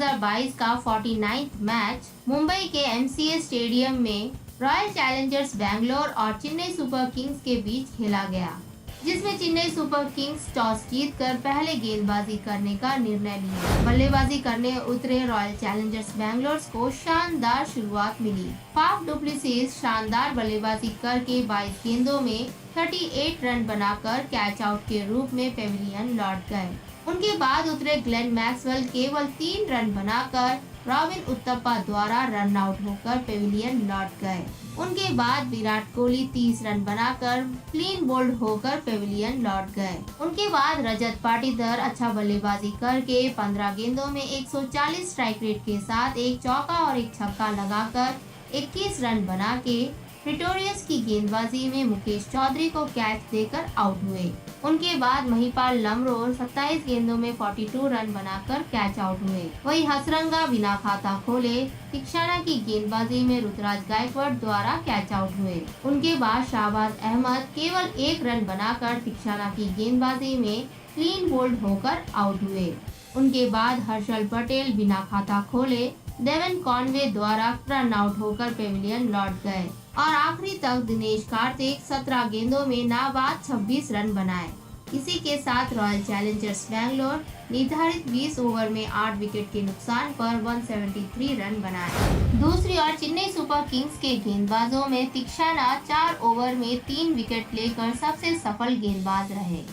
2022 का 49वां मैच मुंबई के MCA stadium में रॉयल चैलेंजर्स बैंगलोर और चेन्नई सुपर किंग्स के बीच खेला गया, जिसमें चेन्नई सुपर किंग्स टॉस जीतकर पहले गेंदबाजी करने का निर्णय लिया। बल्लेबाजी करने उतरे रॉयल चैलेंजर्स बैंगलोर को शानदार शुरुआत मिली। फाफ डुप्लेसिस शानदार बल्लेबाजी करके 22 गेंदों में 38 रन बनाकर कैच आउट के रूप में पेविलियन लौट गए। उनके बाद उतरे ग्लेन मैक्सवेल केवल 3 रन बनाकर रॉबिन उत्तपा द्वारा रन आउट होकर पेविलियन लौट गए। उनके बाद विराट कोहली 30 रन बनाकर क्लीन बोल्ड होकर पेविलियन लौट गए। उनके बाद रजत पाटीदार अच्छा बल्लेबाजी करके 15 गेंदों में 140 स्ट्राइक रेट के साथ एक चौका और एक छक्का लगाकर 21 रन बना के प्रिटोरियस की गेंदबाजी में मुकेश चौधरी को कैच देकर आउट हुए। उनके बाद महिपाल लमरोर 27 गेंदों में 42 रन बनाकर कैच आउट हुए। वही हसरंगा बिना खाता खोले तिक्षाना की गेंदबाजी में ऋतुराज गायकवाड़ द्वारा कैच आउट हुए। उनके बाद शाहबाज अहमद केवल 1 रन बनाकर तिक्षाना की गेंदबाजी में क्लीन बोल्ड होकर आउट हुए। उनके बाद हर्षल पटेल बिना खाता खोले डेवन कॉनवे द्वारा रन आउट होकर पेविलियन लौट गए और आखिरी तक दिनेश कार्तिक 17 गेंदों में नाबाद 26 रन बनाए। इसी के साथ रॉयल चैलेंजर्स बैंगलोर निर्धारित 20 ओवर में 8 विकेट के नुकसान पर 173 रन बनाए। दूसरी ओर चेन्नई सुपर किंग्स के गेंदबाजों में तिक्षाना 4 ओवर में 3 विकेट लेकर सबसे सफल गेंदबाज रहे।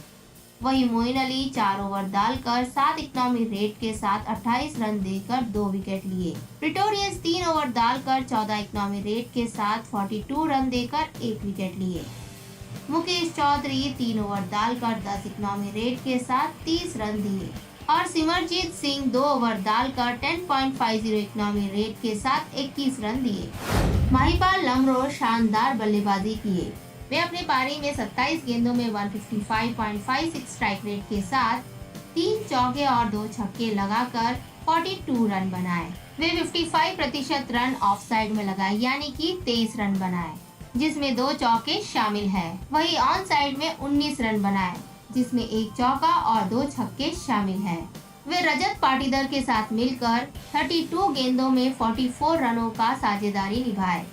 वही मोइन अली 4 ओवर डालकर 7 इकनॉमी रेट के साथ 28 रन देकर 2 विकेट लिए। प्रिटोरियस 3 ओवर डालकर 14 इकनॉमी रेट के साथ 42 रन देकर 1 विकेट लिए। मुकेश चौधरी 3 ओवर डालकर 10 इकनॉमी रेट के साथ 30 रन दिए और सिमरजीत सिंह 2 ओवर डालकर 10.50 इकनॉमी रेट के साथ 21 रन दिए। महिपाल लमरोर शानदार बल्लेबाजी किए। वे अपनी पारी में 27 गेंदों में 155.56 स्ट्राइक रेट के साथ 3 चौके और 2 छक्के लगाकर 42 रन बनाए। वे 55% रन ऑफ साइड में लगाए, यानी कि 23 रन बनाए, जिसमें 2 चौके शामिल हैं। वही ऑन साइड में 19 रन बनाए, जिसमें 1 चौका और 2 छक्के शामिल हैं। वे रजत पाटीदार के साथ मिलकर 32 गेंदों में 44 रनों का साझेदारी निभाए,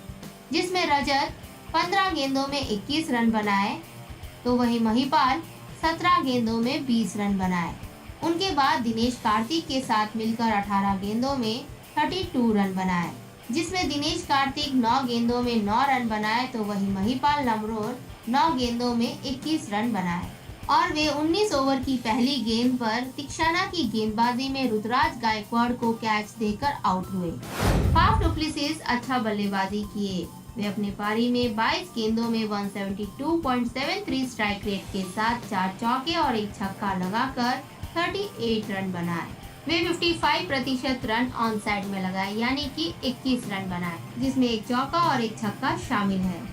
जिसमें रजत 15 गेंदों में 21 रन बनाए तो वही महिपाल 17 गेंदों में 20 रन बनाए। उनके बाद दिनेश कार्तिक के साथ मिलकर 18 गेंदों में 32 रन बनाए, जिसमें दिनेश कार्तिक 9 गेंदों में 9 रन बनाए तो वही महिपाल लमरोर 9 गेंदों में 21 रन बनाए और वे 19 ओवर की पहली गेंद पर तिक्षाना की गेंदबाजी में ऋतुराज गायकवाड़ को कैच देकर आउट हुए। फाफ डुप्लेसिस अच्छा बल्लेबाजी किए। वे अपनी पारी में 22 गेंदों में 172.73 स्ट्राइक रेट के साथ 4 चौके और 1 छक्का लगाकर 38 रन बनाए। वे 55% रन ऑन साइड में लगाए, यानी कि 21 रन बनाए, जिसमें 1 चौका और 1 छक्का शामिल है।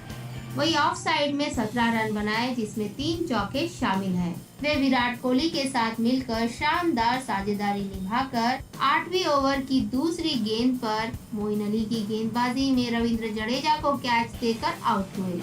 वही ऑफ साइड में 17 रन बनाए, जिसमें 3 चौके शामिल हैं। वे विराट कोहली के साथ मिलकर शानदार साझेदारी निभाकर 8वीं ओवर की दूसरी गेंद पर मोइन अली की गेंदबाजी में रविंद्र जडेजा को कैच देकर आउट हुए।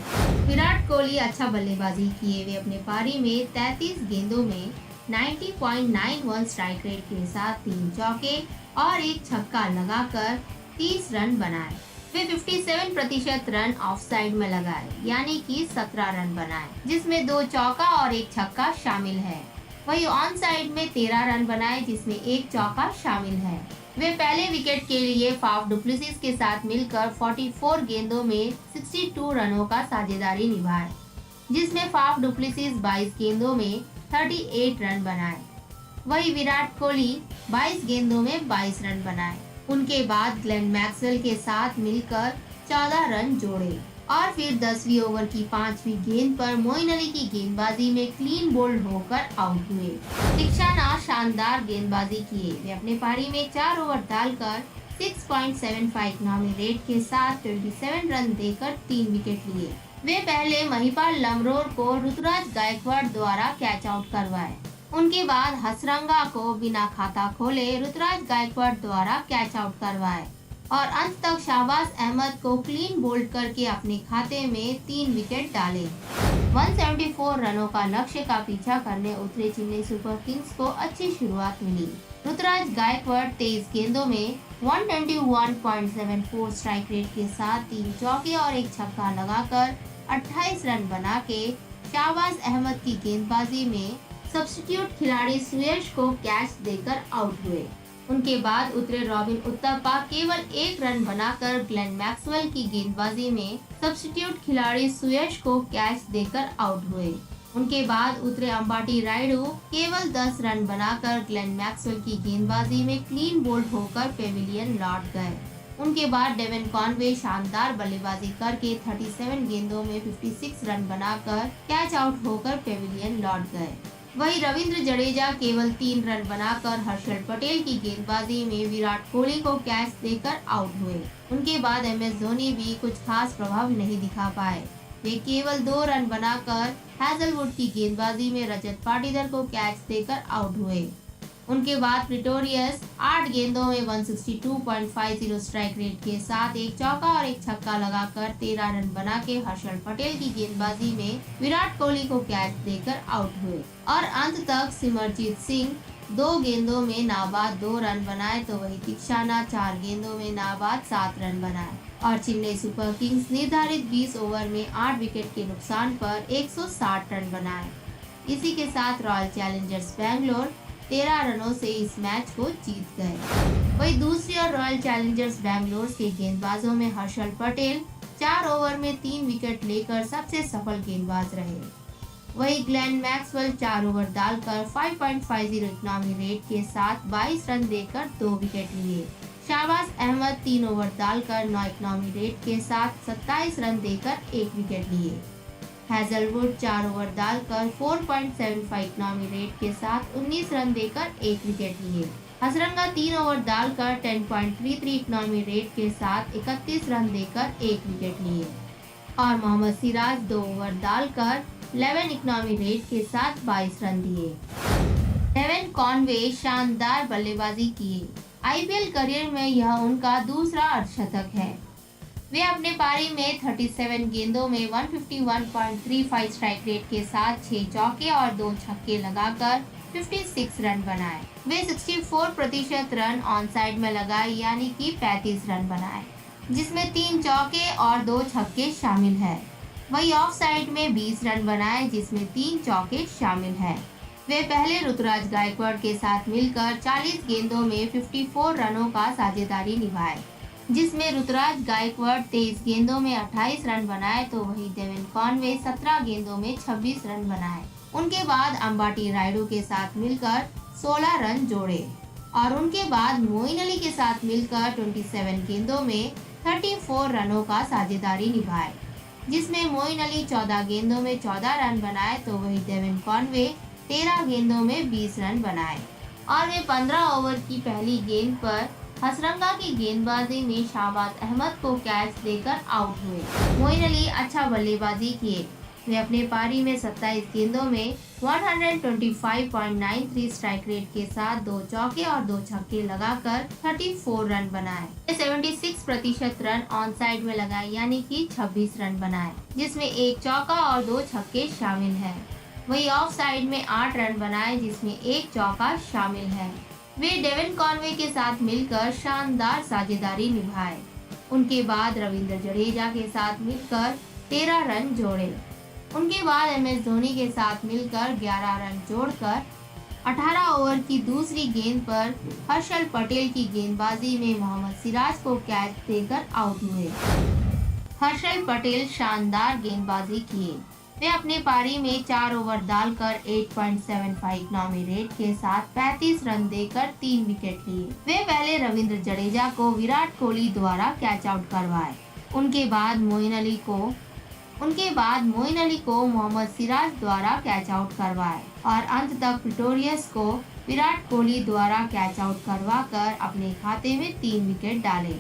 विराट कोहली अच्छा बल्लेबाजी किए। वे अपने पारी में 33 गेंदों में 90.91 स्ट्राइक रेट के साथ 3 चौके और 1 छक्का लगाकर 30 रन बनाए। वे 57% रन ऑफ साइड में लगाए, यानी कि 17 रन बनाए, जिसमें 2 चौका और 1 छक्का शामिल है। वही ऑन साइड में 13 रन बनाए, जिसमें 1 चौका शामिल है। वे पहले विकेट के लिए फाफ डुप्लेसिस के साथ मिलकर 44 गेंदों में 62 रनों का साझेदारी निभाए, जिसमें फाफ डुप्लेसिस 22 गेंदों में 38 रन बनाए। वही विराट कोहली 22 गेंदों में 22 रन बनाए। उनके बाद ग्लेन मैक्सवेल के साथ मिलकर 14 रन जोड़े और फिर 10वीं ओवर की 5वीं गेंद पर मोइन अली की गेंदबाजी में क्लीन बोल्ड होकर आउट हुए। तिक्षाना शानदार गेंदबाजी किए। वे अपने पारी में 4 ओवर डालकर 6.75 इकनॉमी रेट के साथ 27 रन देकर 3 विकेट लिए। वे पहले महिपाल लमरोर को ऋतुराज गायकवाड़ द्वारा कैच आउट करवाए। उनके बाद हसरंगा को बिना खाता खोले ऋतुराज गायकवाड़ द्वारा कैच आउट करवाए और अंत तक शाहबाज अहमद को क्लीन बोल्ड करके अपने खाते में 3 विकेट डाले। 174 रनों का लक्ष्य का पीछा करने उतरे चेन्नई सुपर किंग्स को अच्छी शुरुआत मिली। ऋतुराज गायकवाड़ 23 गेंदों में 121.74 स्ट्राइक रेट के साथ 3 चौके और एक छक्का लगाकर 28 रन बना के शाहबाज अहमद की गेंदबाजी में सब्स्टिट्यूट खिलाड़ी सुयश को कैच देकर आउट हुए। उनके बाद उतरे रॉबिन उत्तपा केवल 1 रन बनाकर ग्लेन मैक्सवेल की गेंदबाजी में सब्स्टिट्यूट खिलाड़ी सुयश को कैच देकर आउट हुए। उनके बाद उतरे अंबाटी रायडू केवल 10 रन बनाकर ग्लेन मैक्सवेल की गेंदबाजी में क्लीन बोल्ड होकर पेविलियन लौट गए। उनके बाद डेवन कॉनवे शानदार बल्लेबाजी करके 37 गेंदों में 56 रन बनाकर कैच आउट होकर पेविलियन लौट गए। वहीं रविंद्र जडेजा केवल 3 रन बनाकर हर्षल पटेल की गेंदबाजी में विराट कोहली को कैच देकर आउट हुए। उनके बाद MS धोनी भी कुछ खास प्रभाव नहीं दिखा पाए। वे केवल 2 रन बनाकर हैजलवुड की गेंदबाजी में रजत पाटीदार को कैच देकर आउट हुए। उनके बाद प्रिटोरियस 8 गेंदों में 162.50 स्ट्राइक रेट के साथ एक चौका और एक छक्का लगाकर 13 रन बना के हर्षल पटेल की गेंदबाजी में विराट कोहली को कैच देकर आउट हुए। और अंत तक सिमरजीत सिंह 2 गेंदों में नाबाद 2 रन बनाए तो वही तीक्षाना 4 गेंदों में नाबाद 7 रन बनाए और चेन्नई सुपर किंग्स निर्धारित 20 ओवर में 8 विकेट के नुकसान पर 160 रन बनाए। इसी के साथ रॉयल चैलेंजर्स बैंगलोर 13 रनों से इस मैच को जीत गए। वहीं दूसरी ओर रॉयल चैलेंजर्स बैंगलोर के गेंदबाजों में हर्षल पटेल 4 ओवर में 3 विकेट लेकर सबसे सफल गेंदबाज रहे। वहीं ग्लेन मैक्सवेल 4 ओवर डालकर 5.50 इकोनॉमी रेट के साथ 22 रन देकर 2 विकेट लिए। शाहबाज अहमद 3 ओवर डालकर 9 इकोनॉमी रेट के साथ 27 रन देकर 1 विकेट लिए। हैजलवुड 4 ओवर डालकर 4.75 इकोनॉमी रेट के साथ 19 रन देकर 1 विकेट लिए। हसरंगा 3 ओवर डालकर 10.33 इकोनॉमी रेट के साथ 31 रन देकर 1 विकेट लिए और मोहम्मद सिराज 2 ओवर डालकर 11 इकोनॉमी रेट के साथ 22 रन दिए। डेवन कॉनवे शानदार बल्लेबाजी किए। IPL करियर में यह उनका दूसरा अर्धशतक है। वे अपने पारी में 37 गेंदों में 151.35 स्ट्राइक रेट के साथ 6 चौके और 2 छक्के लगाकर 56 रन बनाए। वे 64% रन ऑन साइड में लगाए यानी कि 35 रन बनाए, जिसमें 3 चौके और 2 छक्के शामिल है। वही ऑफ साइड में 20 रन बनाए जिसमें 3 चौके शामिल है। वे पहले ऋतुराज गायकवाड़ के साथ मिलकर 40 गेंदों में 54 रनों का साझेदारी निभाए, जिसमें ऋतुराज गायकवाड़ 23 गेंदों में 28 रन बनाए तो वही डेवन कॉनवे 17 गेंदों में 26 रन बनाए। उनके बाद अंबाटी रायडू के साथ मिलकर 16 रन जोड़े और उनके बाद मोइन अली के साथ मिलकर 27 गेंदों में 34 रनों का साझेदारी निभाए, जिसमें मोइन अली 14 गेंदों में 14 रन बनाए तो वही डेवन कॉनवे 13 गेंदों में 20 रन बनाए और वे 15 ओवर की पहली गेंद पर हसरंगा की गेंदबाजी में शाहबाज अहमद को कैच देकर आउट हुए। मोइन अली अच्छा बल्लेबाजी किए। वे अपने पारी में 27 गेंदों में 125.93 स्ट्राइक रेट के साथ 2 चौके और 2 छक्के लगाकर 34 रन बनाए। 76% रन ऑन साइड में लगाए यानी कि 26 रन बनाए, जिसमें 1 चौका और 2 छक्के शामिल है। वही ऑफ साइड में 8 रन बनाए जिसमें 1 चौका शामिल है। वे डेवन कॉनवे के साथ मिलकर शानदार साझेदारी निभाए। उनके बाद रविंद्र जडेजा के साथ मिलकर 13 रन जोड़े। उनके बाद MS धोनी के साथ मिलकर 11 रन जोड़कर 18 ओवर की दूसरी गेंद पर हर्षल पटेल की गेंदबाजी में मोहम्मद सिराज को कैच देकर आउट हुए। हर्षल पटेल शानदार गेंदबाजी किए। वे अपने पारी में 4 ओवर डालकर 8.75 इकोनॉमी रेट के साथ 35 रन देकर 3 विकेट लिए। वे पहले रविंद्र जडेजा को विराट कोहली द्वारा कैच आउट करवाए। उनके बाद मोइन अली को मोहम्मद सिराज द्वारा कैच आउट करवाए और अंत तक प्रिटोरियस को विराट कोहली द्वारा कैच आउट करवाकर अपने खाते में 3 विकेट डाले।